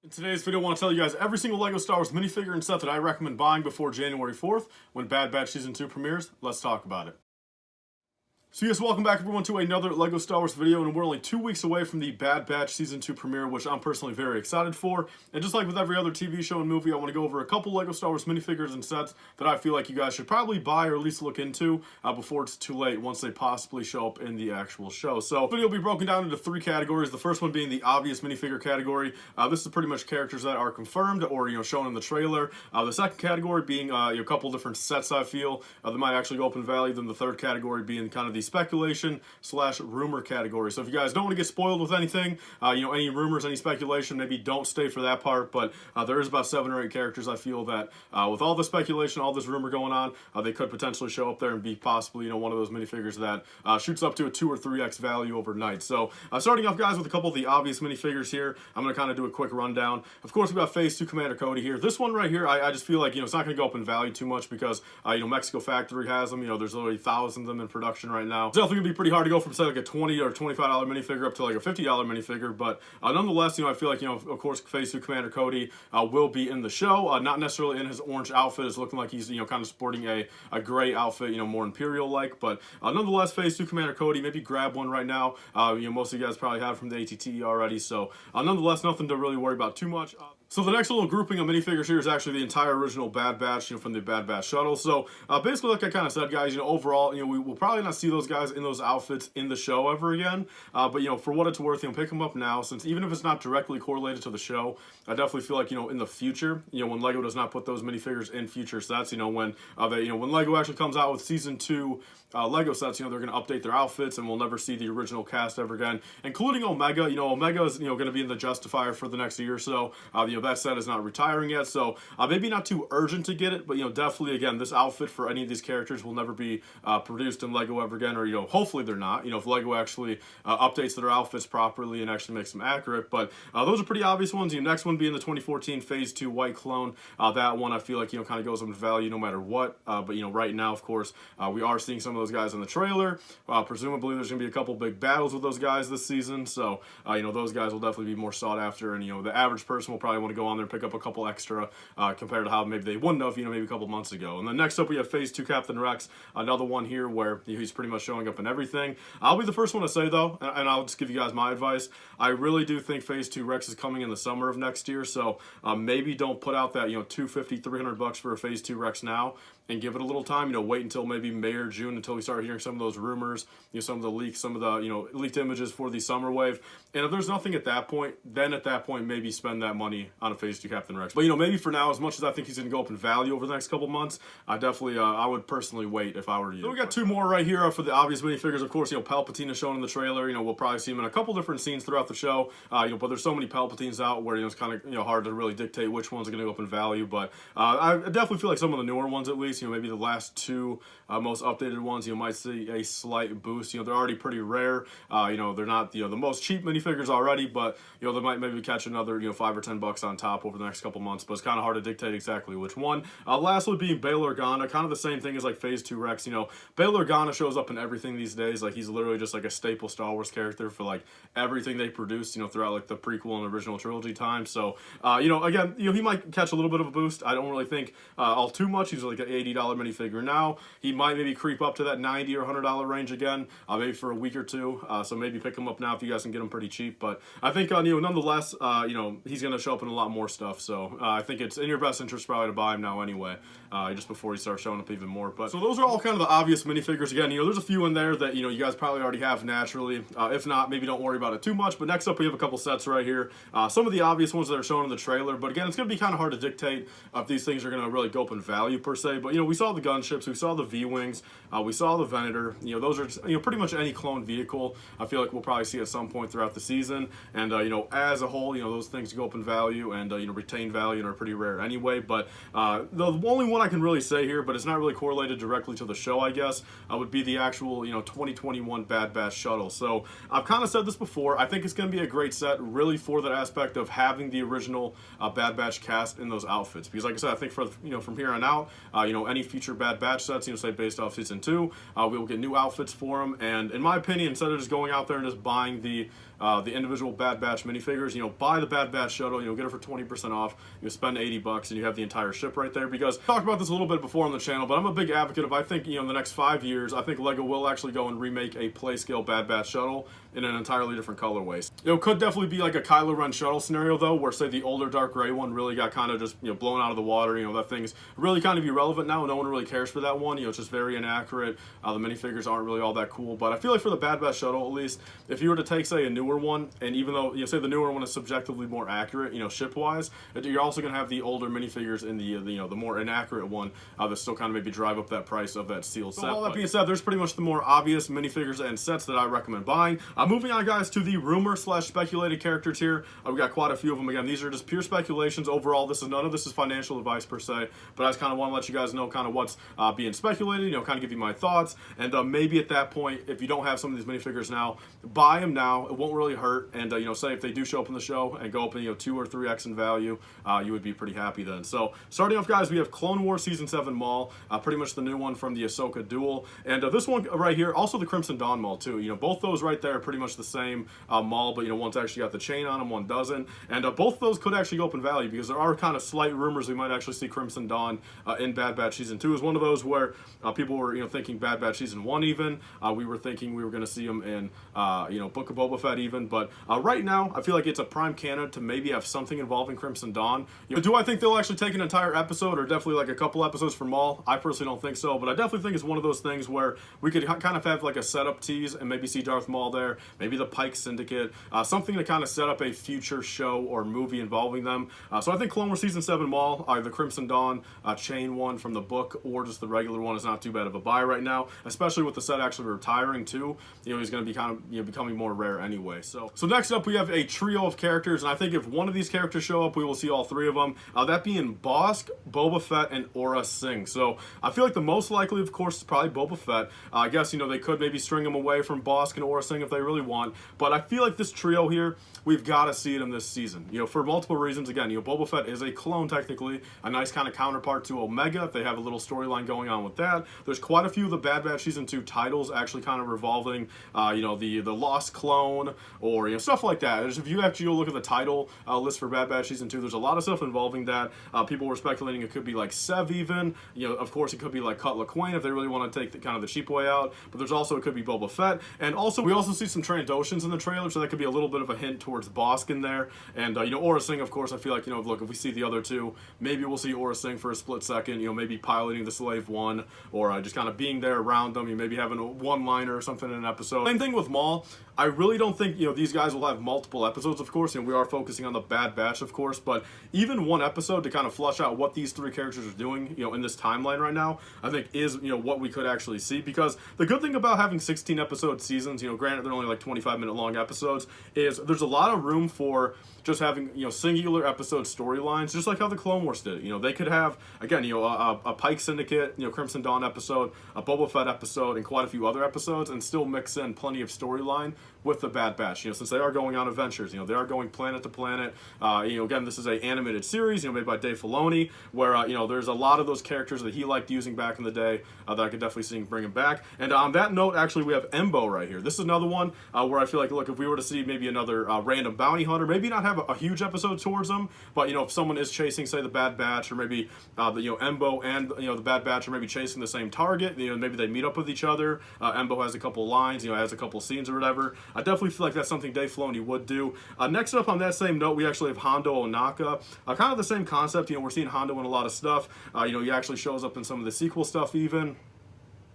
In today's video, I want to tell you guys every single LEGO Star Wars minifigure and set that I recommend buying before January 4th when Bad Batch Season 2 premieres. Let's talk about it. So yes, welcome back everyone to another LEGO Star Wars video, and we're only 2 weeks away from the Bad Batch Season 2 premiere, which I'm personally very excited for. And just like with every other TV show and movie, I want to go over a couple LEGO Star Wars minifigures and sets that I feel like you guys should probably buy or at least look into before it's too late once they possibly show up in the actual show. So the video will be broken down into 3 categories. The first one being the obvious minifigure category. This is pretty much characters that are confirmed or shown in the trailer. The second category being a couple different sets I feel that might actually go up in value. Then the third category being kind of the speculation / rumor category. So if you guys don't want to get spoiled with anything, any rumors, any speculation, maybe don't stay for that part. But there is about 7 or 8 characters I feel that with all the speculation, all this rumor going on, they could potentially show up there and be possibly one of those minifigures that shoots up to a 2 or 3x value overnight. So starting off, guys, with a couple of the obvious minifigures here, I'm going to kind of do a quick rundown. Of course, we got Phase 2 Commander Cody here. This one right here, I just feel like it's not going to go up in value too much because Mexico Factory has them. There's literally thousands of them in production right now. It's definitely going to be pretty hard to go from say like a $20 or $25 minifigure up to like a $50 minifigure, but nonetheless, I feel like of course Phase 2 Commander Cody will be in the show, not necessarily in his orange outfit. It's looking like he's kind of sporting a gray outfit, more Imperial like, but nonetheless, Phase 2 Commander Cody, maybe grab one right now. Most of you guys probably have from the ATT already, so nonetheless, nothing to really worry about too much. So the next little grouping of minifigures here is actually the entire original Bad Batch, from the Bad Batch Shuttle. So basically, like I kind of said, guys, overall, we will probably not see those guys in those outfits in the show ever again. But for what it's worth, pick them up now, since even if it's not directly correlated to the show, I definitely feel like in the future, when LEGO does not put those minifigures in future sets, when when LEGO actually comes out with Season 2 LEGO sets, they're going to update their outfits, and we'll never see the original cast ever again, including Omega. Omega is going to be in the Justifier for the next year or so. That set is not retiring yet, so maybe not too urgent to get it, but definitely, again, this outfit for any of these characters will never be produced in LEGO ever again, or hopefully they're not. If LEGO actually updates their outfits properly and actually makes them accurate. But those are pretty obvious ones. Next one being the 2014 Phase 2 White Clone. That one I feel like kind of goes up in value no matter what. But right now, of course, we are seeing some of those guys in the trailer. Presumably, there's going to be a couple big battles with those guys this season, so those guys will definitely be more sought after, and the average person will probably want to go on there and pick up a couple extra compared to how maybe they wouldn't have, maybe a couple months ago. And then next up, we have Phase 2 Captain Rex, another one here where he's pretty much showing up in everything. I'll be the first one to say, though, and I'll just give you guys my advice, I really do think Phase 2 Rex is coming in the summer of next year, so maybe don't put out that, $250, $300 for a Phase 2 Rex now, and give it a little time, wait until maybe May or June until we start hearing some of those rumors, some of the leaks, some of the, leaked images for the summer wave. And if there's nothing at that point, then at that point, maybe spend that money on a Phase 2 Captain Rex. But, maybe for now, as much as I think he's going to go up in value over the next couple months, I definitely, I would personally wait if I were you. So we got 2 more right here for the obvious minifigures. Of course, Palpatine is shown in the trailer. We'll probably see him in a couple different scenes throughout the show. But there's so many Palpatines out where, it's kind of, hard to really dictate which ones are going to go up in value. But I definitely feel like some of the newer ones, at least, maybe the last 2 most updated ones, might see a slight boost. They're already pretty rare. They're not the most cheap minifigures already, but they might maybe catch another $5 or $10 on top over the next couple months. But it's kind of hard to dictate exactly which one. Lastly, being Bail Organa, kind of the same thing as like Phase 2 Rex. Bail Organa shows up in everything these days. Like he's literally just like a staple Star Wars character for like everything they produce. Throughout like the prequel and original trilogy time. So again, he might catch a little bit of a boost. I don't really think all too much. He's like an $80 minifigure now. He might maybe creep up to that $90 or $100 range again, maybe for a week or 2. So maybe pick him up now if you guys can get him pretty cheap. But I think nonetheless, he's going to show up in a lot more stuff. So I think it's in your best interest probably to buy him now anyway, just before he starts showing up even more. But so those are all kind of the obvious minifigures. Again, there's a few in there that you guys probably already have naturally. If not, maybe don't worry about it too much. But next up, we have a couple sets right here. Some of the obvious ones that are shown in the trailer. But again, it's going to be kind of hard to dictate if these things are going to really go up in value per se. But we saw the gunships, we saw the V-wings, we saw the Venator. Those are pretty much any clone vehicle. I feel like we'll probably see at some point throughout the season. And as a whole, those things go up in value and retain value and are pretty rare anyway. But the only one I can really say here, but it's not really correlated directly to the show, I guess, would be the actual 2021 Bad Batch Shuttle. So I've kind of said this before. I think it's going to be a great set, really, for that aspect of having the original Bad Batch cast in those outfits. Because, like I said, I think for from here on out, any future Bad Batch sets, say based off Season 2, we will get new outfits for them. And in my opinion, instead of just going out there and just buying the the individual Bad Batch minifigures, buy the Bad Batch Shuttle, get it for 20% off, spend $80 and you have the entire ship right there. Because I talked about this a little bit before on the channel, but I'm a big advocate of, I think, in the next 5 years, I think LEGO will actually go and remake a play scale Bad Batch Shuttle in an entirely different colorways. It could definitely be like a Kylo Ren Shuttle scenario though, where say the older dark gray one really got kind of just blown out of the water. That thing's really kind of irrelevant now. No one really cares for that one. It's just very inaccurate. The minifigures aren't really all that cool. But I feel like for the Bad Batch Shuttle, at least, if you were to take say a newer one, and even though say the newer one is subjectively more accurate, ship wise, you're also gonna have the older minifigures in the more inaccurate one that still kind of maybe drive up that price of that sealed set. All that being said, there's pretty much the more obvious minifigures and sets that I recommend buying. Moving on, guys, to the rumor / speculated characters here. We got quite a few of them. Again, these are just pure speculations. Overall, none of this is financial advice per se, but I just kind of want to let you guys know kind of what's being speculated, kind of give you my thoughts, and maybe at that point, if you don't have some of these minifigures now, buy them now. It won't really hurt, and say if they do show up in the show and go up in 2 or 3x in value, you would be pretty happy then. So starting off, guys, we have Clone Wars Season 7 Maul, pretty much the new one from the Ahsoka duel, and this one right here, also the Crimson Dawn Maul too. Both those right there are pretty much the same Maul, but one's actually got the chain on them, one doesn't, and both of those could actually go up in value because there are kind of slight rumors we might actually see Crimson Dawn in Bad Batch Season 2. Is one of those where people were thinking Bad Batch Season 1 even. We were thinking we were going to see him in Book of Boba Fett even, but right now I feel like it's a prime candidate to maybe have something involving Crimson Dawn. Do I think they'll actually take an entire episode or definitely like a couple episodes for Maul? I personally don't think so, but I definitely think it's one of those things where we could kind of have like a setup tease and maybe see Darth Maul there, maybe the Pike Syndicate, something to kind of set up a future show or movie involving them. So I think Clone Wars Season 7 Maul, the Crimson Dawn chain one from the book or just the regular one is not too bad of a buy right now, especially with the set actually retiring too. He's going to be kind of becoming more rare anyway. So next up we have a trio of characters, and I think if one of these characters show up, we will see all three of them. That being Bosk, Boba Fett, and Aura Singh. So I feel like the most likely, of course, is probably Boba Fett. I guess they could maybe string him away from Bosk and Aura Singh if they really want, but I feel like this trio here, we've got to see it in this season. For multiple reasons. Again, Boba Fett is a clone technically, a nice kind of counterpart to Omega. If they have a little storyline going on with that, there's quite a few of the Bad Batch Season 2 titles actually kind of revolving, the lost clone or stuff like that. If you actually go look at the title list for Bad Batch Season 2, there's a lot of stuff involving that. People were speculating it could be like Sev even. Of course it could be like Cutla Quain if they really want to take kind of the cheap way out. But there's also, it could be Boba Fett, and also we also see some Trandoshans in the trailer, so that could be a little bit of a hint towards Bosk in there. And Aura Singh, of course, I feel like look, if we see the other two, maybe we'll see Aura Singh for a split second. Maybe piloting the Slave One, or just kind of being there around them. Maybe having a one-liner or something in an episode. Same thing with Maul. I really don't think these guys will have multiple episodes, of course. We are focusing on the Bad Batch, of course, but even one episode to kind of flush out what these three characters are doing, in this timeline right now, I think is what we could actually see. Because the good thing about having 16 episode seasons, granted they're only like 25-minute long episodes, is there's a lot of room for just having singular episode storylines, just like how the Clone Wars did. They could have again a Pike Syndicate, Crimson Dawn episode, a Boba Fett episode, and quite a few other episodes, and still mix in plenty of storyline with the Bad Batch. Since they are going on adventures, they are going planet to planet. Again, this is a animated series, made by Dave Filoni, where there's a lot of those characters that he liked using back in the day that I could definitely see bringing back. And on that note, actually, we have Embo right here. This is another one where I feel like, look, if we were to see maybe another random bounty hunter, maybe not have a huge episode towards them, but if someone is chasing, say, the Bad Batch, or maybe Embo and the Bad Batch are maybe chasing the same target, maybe they meet up with each other. Embo has a couple lines, has a couple scenes or whatever. I definitely feel like that's something Dave Filoni would do. Next up on that same note, we actually have Hondo Ohnaka. Kind of the same concept. We're seeing Hondo in a lot of stuff. He actually shows up in some of the sequel stuff even.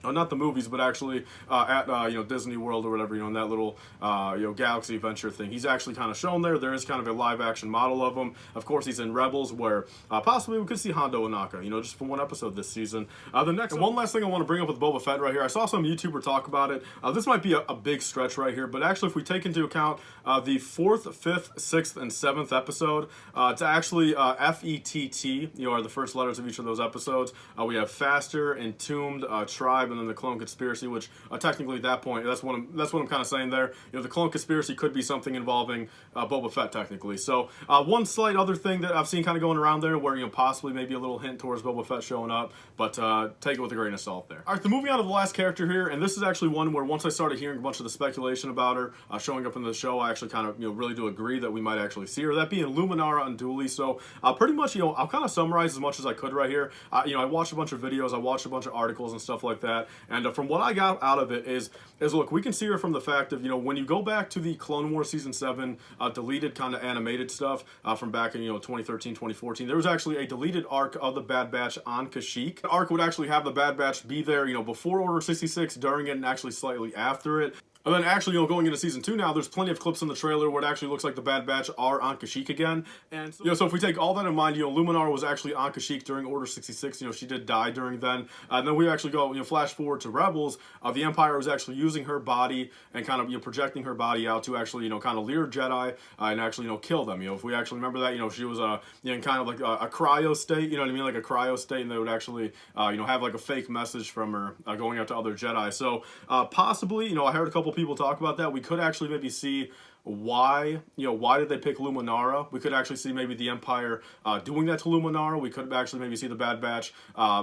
Not the movies, but actually at Disney World or whatever, in that little Galaxy Adventure thing. He's actually kind of shown there. There is kind of a live action model of him. Of course, he's in Rebels, where possibly we could see Hondo Ohnaka, just for one episode this season. The next one last thing I want to bring up with Boba Fett right here. I saw some YouTuber talk about it. This might be a big stretch right here, but actually, if we take into account the 4th, 5th, 6th, and 7th episode, it's actually FETT, are the first letters of each of those episodes. We have Faster, Entombed, Tribe, vibe, and then the clone conspiracy, which technically at that point, that's what I'm kind of saying there. You know, the clone conspiracy could be something involving Boba Fett technically. So one slight other thing that I've seen kind of going around there, where, you know, possibly maybe a little hint towards Boba Fett showing up, but take it with a grain of salt there. All right, then moving on to the last character here, and this is actually one where once I started hearing a bunch of the speculation about her showing up in the show, I actually kind of, you know, really do agree that we might actually see her. That being Luminara and Dooley. So pretty much, you know, I'll kind of summarize as much as I could right here. You know, I watched a bunch of videos, I watched a bunch of articles and stuff like that, and from what I got out of it is look, we can see her from the fact of, you know, when you go back to the Clone Wars Season 7 deleted kind of animated stuff from back in, you know, 2013, 2014, there was actually a deleted arc of the Bad Batch on Kashyyyk. The arc would actually have the Bad Batch be there, you know, before Order 66, during it, and actually slightly after it. And then actually, you know, going into season 2 now, there's plenty of clips in the trailer where it actually looks like the Bad Batch are on Kashyyyk again. And so, you know, so if we take all that in mind, you know, Luminara was actually on Kashyyyk during Order 66. You know, she did die during then. And then we actually go, you know, flash forward to Rebels. The Empire was actually using her body and kind of, you know, projecting her body out to actually, you know, kind of lure Jedi and actually, you know, kill them. You know, if we actually remember that, you know, she was you know, in kind of like a cryo state. You know what I mean, like a cryo state, and they would actually, you know, have like a fake message from her going out to other Jedi. So possibly, you know, I heard a couple people talk about that. We could actually maybe see why did they pick Luminara. We could actually see maybe the Empire doing that to Luminara. We could actually maybe see the Bad Batch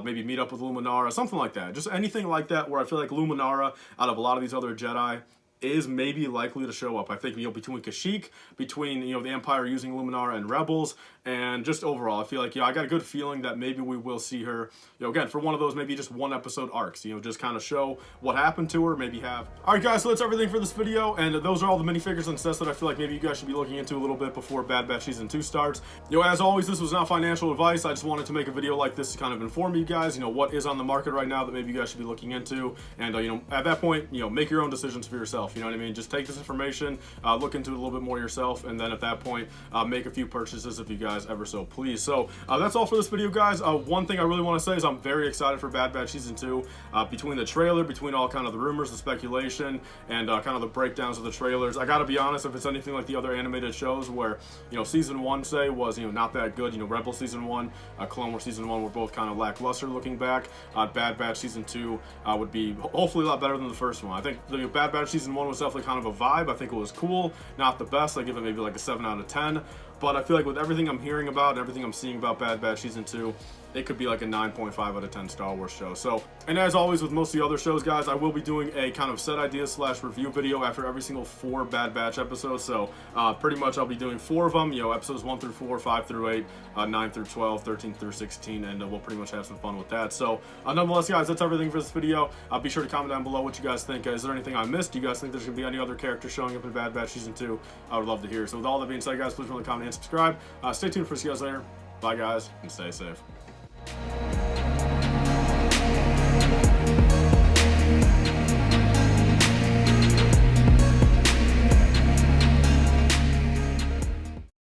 maybe meet up with Luminara, something like that. Just anything like that where I feel like Luminara, out of a lot of these other Jedi, is maybe likely to show up. I think, you know, between Kashyyyk, between, you know, the Empire using Luminara and Rebels, and just overall, I feel like, you know, I got a good feeling that maybe we will see her, you know, again, for one of those maybe just one episode arcs, you know, just kind of show what happened to her, maybe have. All right, guys, so that's everything for this video, and those are all the minifigures and sets that I feel like maybe you guys should be looking into a little bit before Bad Batch Season 2 starts. You know, as always, this was not financial advice. I just wanted to make a video like this to kind of inform you guys, you know, what is on the market right now that maybe you guys should be looking into, and, you know, at that point, you know, make your own decisions for yourself, you know what I mean? Just take this information, look into it a little bit more yourself, and then at that point, make a few purchases if you guys ever so please. So that's all for this video, guys. One thing I really want to say is I'm very excited for Bad Batch Season 2. Between the trailer, between all kind of the rumors, the speculation, and kind of the breakdowns of the trailers, I gotta be honest, if it's anything like the other animated shows where, you know, Season 1, say, was, you know, not that good, you know, Rebel Season 1, Clone Wars Season 1 were both kind of lackluster looking back. Bad Batch Season 2 would be hopefully a lot better than the first one. I think the Bad Batch Season 1 was definitely kind of a vibe. I think it was cool, not the best. I give it maybe like a 7 out of 10. But I feel like with everything I'm hearing about and everything I'm seeing about Bad Batch Season 2, it could be like a 9.5 out of 10 Star Wars show. So, and as always with most of the other shows, guys, I will be doing a kind of set ideas / review video after every single 4 Bad Batch episodes. So pretty much I'll be doing 4 of them, you know, episodes 1 through 4, 5 through 8, 9 through 12, 13 through 16, and we'll pretty much have some fun with that. So nonetheless, guys, that's everything for this video. Be sure to comment down below what you guys think. Is there anything I missed? Do you guys think there's going to be any other characters showing up in Bad Batch Season 2? I would love to hear. So with all that being said, guys, please remember to comment and subscribe. Stay tuned for see you guys later. Bye, guys, and stay safe.